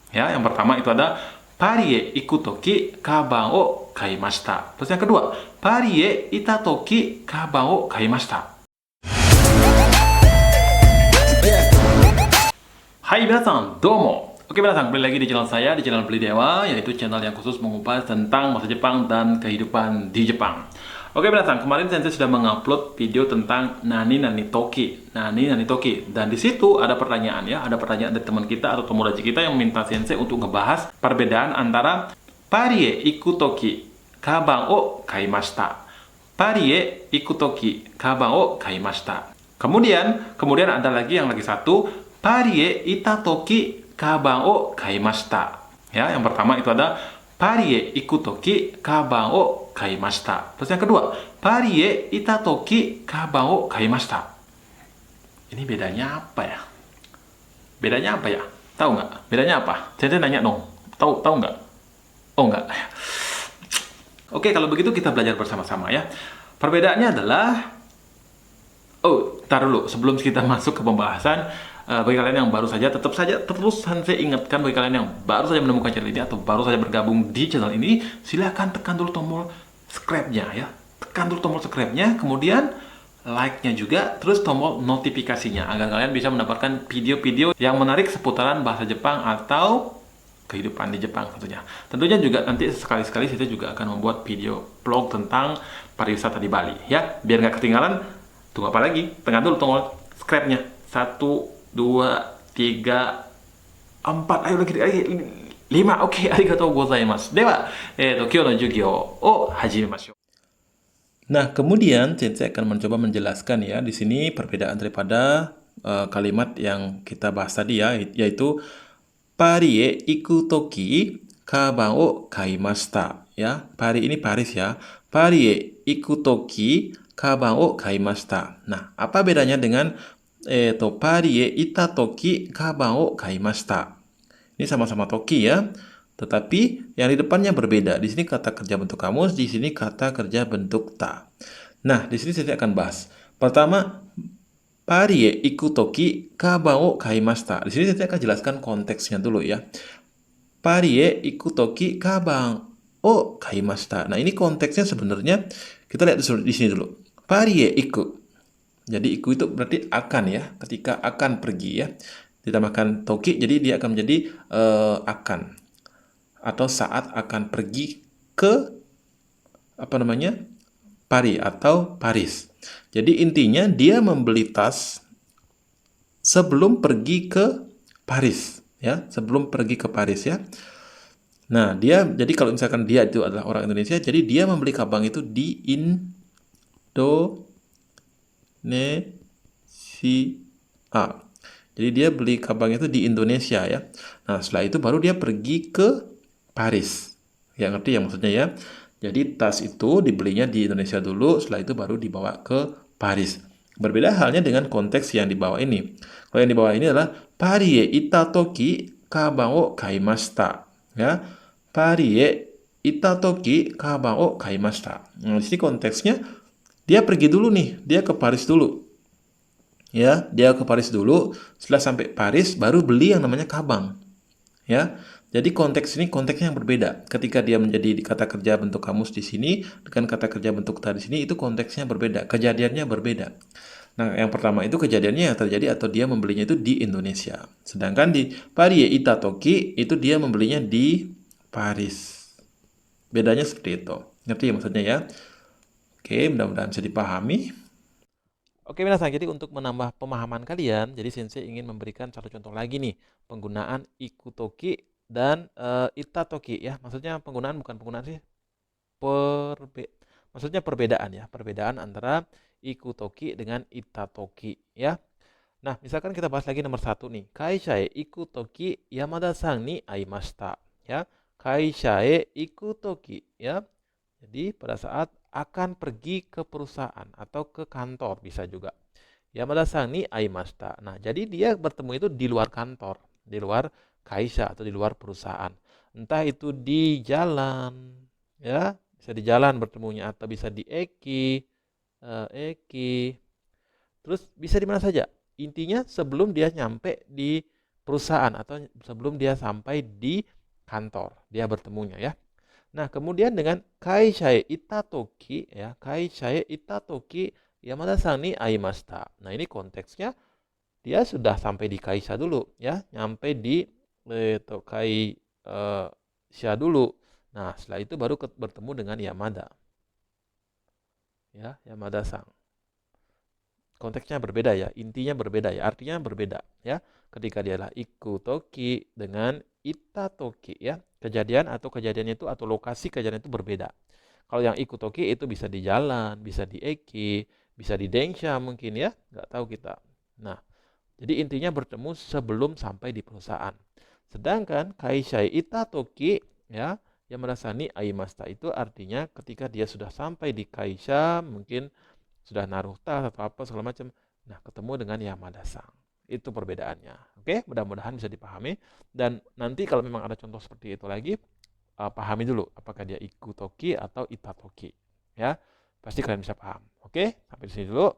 Ya, yang pertama itu ada Pari e iku toki kaban o kaimashita. Terus yang kedua, Pari e ita toki kaban o kaimashita. Hai minasan, domo. Oke minasan, kembali lagi di channel saya, di channel Beli Dewa, yaitu channel yang khusus mengupas tentang masa Jepang dan kehidupan di Jepang. Oke minasan, kemarin Sensei sudah mengupload video tentang Nani Nani Toki. Nani Nani Toki. Dan di situ ada pertanyaan ya, ada pertanyaan dari teman kita atau tomodachi kita yang minta Sensei untuk ngebahas perbedaan antara Pari e iku toki kaban o kaimashita. Pari e iku toki kaban o kaimashita. Kemudian ada lagi yang lagi satu, Pari e ita toki kaban o kaimashita. Ya, yang pertama itu ada Pari e iku toki kaban o kaimashita. Terus yang kedua, Pari e ita toki kaban o kaimashita. Ini bedanya apa ya? Bedanya apa ya? Tahu nggak? Bedanya apa? Saya nanya dong. Tahu nggak? Oh nggak. Oke, kalau begitu kita belajar bersama-sama ya. Perbedaannya adalah tar dulu, sebelum kita masuk ke pembahasan, bagi kalian yang baru saja, tetap saja terus saya ingatkan bagi kalian yang baru saja menemukan channel ini atau baru saja bergabung di channel ini, silahkan tekan dulu tombol subscribe-nya ya. Tekan dulu tombol subscribe-nya, kemudian like-nya juga, terus tombol notifikasinya agar kalian bisa mendapatkan video-video yang menarik seputaran bahasa Jepang atau kehidupan di Jepang tentunya. Tentunya juga nanti sekali-sekali saya juga akan membuat video vlog tentang pariwisata di Bali ya. Biar nggak ketinggalan, tunggu apa lagi? Tekan dulu tombol subscribe-nya. 1, 2, 3, 4, ayo lagi 5. Oke, arigatou gozaimasu. Dewa, kyou no jugyo o hajimemashou. Nah, kemudian Sensei akan mencoba menjelaskan ya di sini perbedaan daripada kalimat yang kita bahas tadi ya, yaitu Pari e iku toki kaban o kaimashita. Ya, Pari ini Paris ya. Pari e iku toki kaban o kaimashita. Nah, apa bedanya dengan Pari e ita toki kaban o kaimashita? Ini sama-sama toki ya. Tetapi yang di depannya berbeda. Di sini kata kerja bentuk kamus, di sini kata kerja bentuk ta. Nah, di sini saya akan bahas. Pertama, Pari e iku toki kaban o kaimashita. Di sini saya akan jelaskan konteksnya dulu ya. Pari e iku toki kaban o kaimashita. Nah, ini konteksnya sebenarnya kita lihat di sini dulu. Pari e iku. Jadi iku itu berarti akan ya, ketika akan pergi ya. Ditambahkan toki, jadi dia akan menjadi akan atau saat akan pergi ke Pari atau Paris. Jadi intinya dia membeli tas sebelum pergi ke Paris ya, sebelum pergi ke Paris ya. Nah, jadi kalau misalkan dia itu adalah orang Indonesia, jadi dia membeli kabang itu di Indonesia. Jadi dia beli kabang itu di Indonesia ya. Nah, setelah itu baru dia pergi ke Paris. Ya, ngerti ya maksudnya ya. Jadi tas itu dibelinya di Indonesia dulu, setelah itu baru dibawa ke Paris. Berbeda halnya dengan konteks yang di bawah ini. Kalau yang di bawah ini adalah Pari e ita toki kaban o kaimashita. Ya. Pari e ita toki kaban o kaimashita. Nah, di sini konteksnya dia pergi dulu nih, dia ke Paris dulu. Ya, dia ke Paris dulu, setelah sampai Paris baru beli yang namanya kabang. Ya. Jadi konteks ini konteksnya yang berbeda. Ketika dia menjadi kata kerja bentuk kamus di sini dengan kata kerja bentuk ta di sini itu konteksnya berbeda, kejadiannya berbeda. Nah, yang pertama itu kejadiannya yang terjadi atau dia membelinya itu di Indonesia. Sedangkan di Parie Itatoki itu dia membelinya di Paris. Bedanya seperti itu. Ngerti ya maksudnya ya? Oke, mudah-mudahan bisa dipahami. Oke, minasan, jadi untuk menambah pemahaman kalian, jadi Sensei ingin memberikan satu contoh lagi nih, penggunaan ikutoki dan itatoki ya. Maksudnya penggunaan bukan penggunaan sih, maksudnya perbedaan ya, perbedaan antara ikutoki dengan itatoki ya. Nah, misalkan kita bahas lagi nomor satu nih, Kaisha e ikutoki Yamada-san ni aimashita ya. Kaisha e ikutoki ya. Jadi pada saat akan pergi ke perusahaan atau ke kantor bisa juga. Yamada-san ni aimashita. Nah, jadi dia bertemu itu di luar kantor, di luar kaisha atau di luar perusahaan. Entah itu di jalan, ya, bisa di jalan bertemunya atau bisa di eki, terus bisa di mana saja. Intinya sebelum dia nyampe di perusahaan atau sebelum dia sampai di kantor, dia bertemunya ya. Nah, kemudian dengan kaishae itatoki ya, kaishae itatoki Yamada-san ni aimashita. Nah, ini konteksnya dia sudah sampai di kaisha dulu ya, nyampe di Tokai Sha dulu. Nah, setelah itu baru bertemu dengan Yamada. Ya, Yamada-san. Konteksnya berbeda ya, intinya berbeda ya, artinya berbeda ya. Ketika dialah ikutoki dengan itatoki ya, kejadian atau kejadiannya itu atau lokasi kejadian itu berbeda. Kalau yang ikutoki itu bisa di jalan, bisa di eki, bisa di densha mungkin ya, nggak tahu kita. Nah, jadi intinya bertemu sebelum sampai di perusahaan. Sedangkan kaishai itatoki ya, yang merasani aimasta itu artinya ketika dia sudah sampai di kaisha, mungkin sudah naruh tas atau apa segala macam. Nah, ketemu dengan Yamada-san. Itu perbedaannya. Oke, mudah-mudahan bisa dipahami. Dan nanti kalau memang ada contoh seperti itu lagi, pahami dulu apakah dia ikutoki atau itatoki. Ya, pasti kalian bisa paham. Oke, sampai di sini dulu.